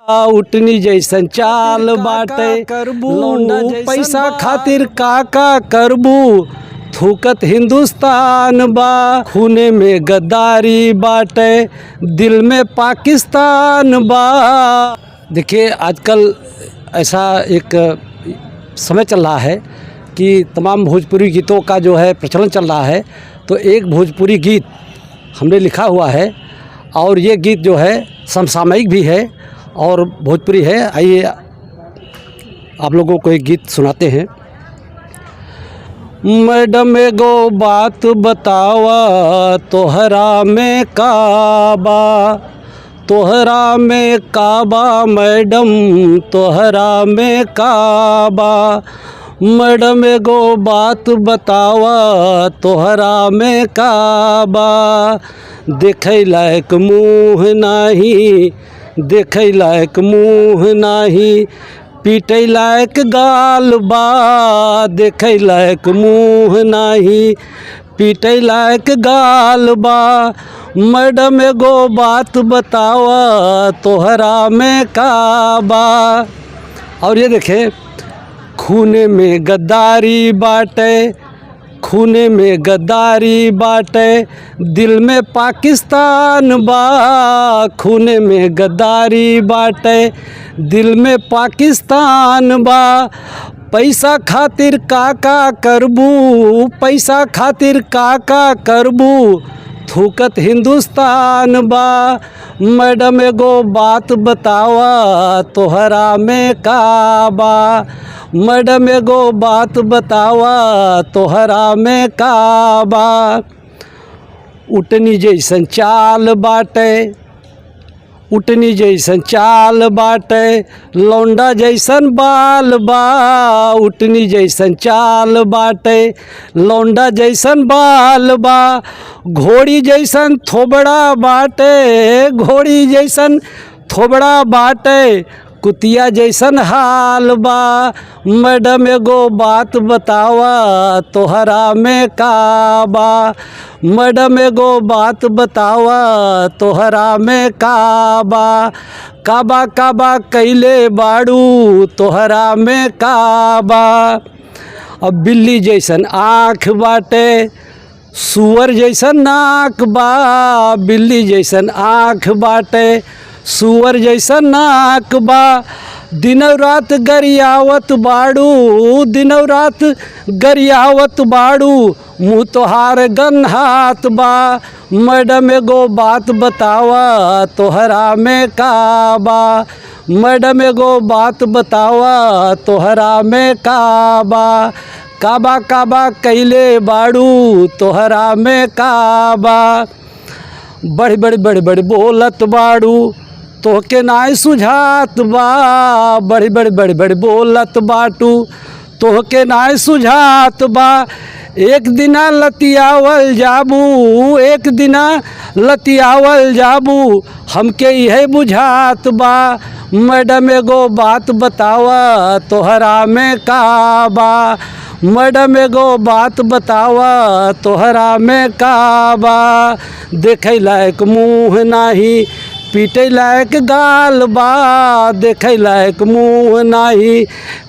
उठनी जैसन चाल बाटे करबू पैसा खातिर काका करबू थूकत हिंदुस्तान बा खूने में गद्दारी बाटे दिल में पाकिस्तान बा। देखिए आजकल ऐसा एक समय चल रहा है कि तमाम भोजपुरी गीतों का जो है प्रचलन चल रहा है। तो एक भोजपुरी गीत हमने लिखा हुआ है और ये गीत जो है समसामयिक भी है और भोजपुरी है। आइए आप लोगों को एक गीत सुनाते हैं। मैडम एगो बात बतावा तोहरा में काबा, तोहरा में काबा मैडम तोहरा में काबा। मैडम एगो बात बतावा तोहरा में काबा। देखे लायक मुँह नाही, देखे लायक मुँह नाही, पीटे लायक गाल बा। देखे लायक मुँह नाही, पीटे लायक गाल बा। मैडम एगो बात बतावा तोहरा में काबा। और ये देखे खूने में गद्दारी बाटे, खूने में गद्दारी बाटे दिल में पाकिस्तान बा। खूने में गद्दारी बाटे दिल में पाकिस्तान बा। पैसा खातिर काका करबू, पैसा खातिर काका करबू थूकत हिंदुस्तान बा। मैडम एगो बात बतावा तोहरा में काबा। मैडम एगो बात बतावा तोहरा में काबा। उठनी जैसन चाल बाटे, उठनी जैसन चाल बाटे लौंडा जैसन बाल बा। उठनी जैसन चाल बाटे लौंडा जैसन बाल बा। घोड़ी जैसन थोबड़ा बाटे, घोड़ी जैसन थोबड़ा बाटे कुतिया जैसन हाल बा। मैडम एगो बात बतावा तोहरा में काबा। मैडम एगो बात बतावा तोहरा में काबा। काबा काबा कैले बाड़ू तोहरा में काबा। अब बिल्ली जैसन आँख बाटे सुअर जैसन नाक बा। बिल्ली जैसन आँख बाटे सुअर जैसन नाक बा। दिनों रात गरियावत बाड़ू, दिनों रात गरियावत बाड़ू मुँह तोहार गन्हात बा। मैडम एगो बात बतावा तोहरा में काबा। मैडम एगो बात बतावा तोहरा में काबा। काबा काबा कैले बाड़ू तोहरा में काबा। बड़ी बड़ी बड़ी बड़ी बोलत बाड़ू तोहके नाय सुझात बा। बड़ी बड़ी बड़ी बड़ी बोलत बाटू तोहके नाय सुझात बा। एक दिना लतियावल जाबू, एक दिना लतियावल जाबू हमके यह बुझात बा। मैडम एगो बात बतावा तोहरा में काबा। मैडम एगो बात बतावा तोहरा में काबा। देखे लायक मुँह नाही, पीटे लायक गाल बा। देखे लायक मुँह नाही,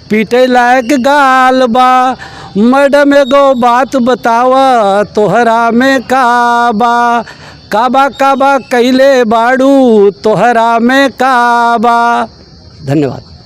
पीटे लायक गाल बा। मैडम एगो बात बतावा तोहरा में काबा। काबा काबा कैले बाड़ू तोहरा में काबा। धन्यवाद।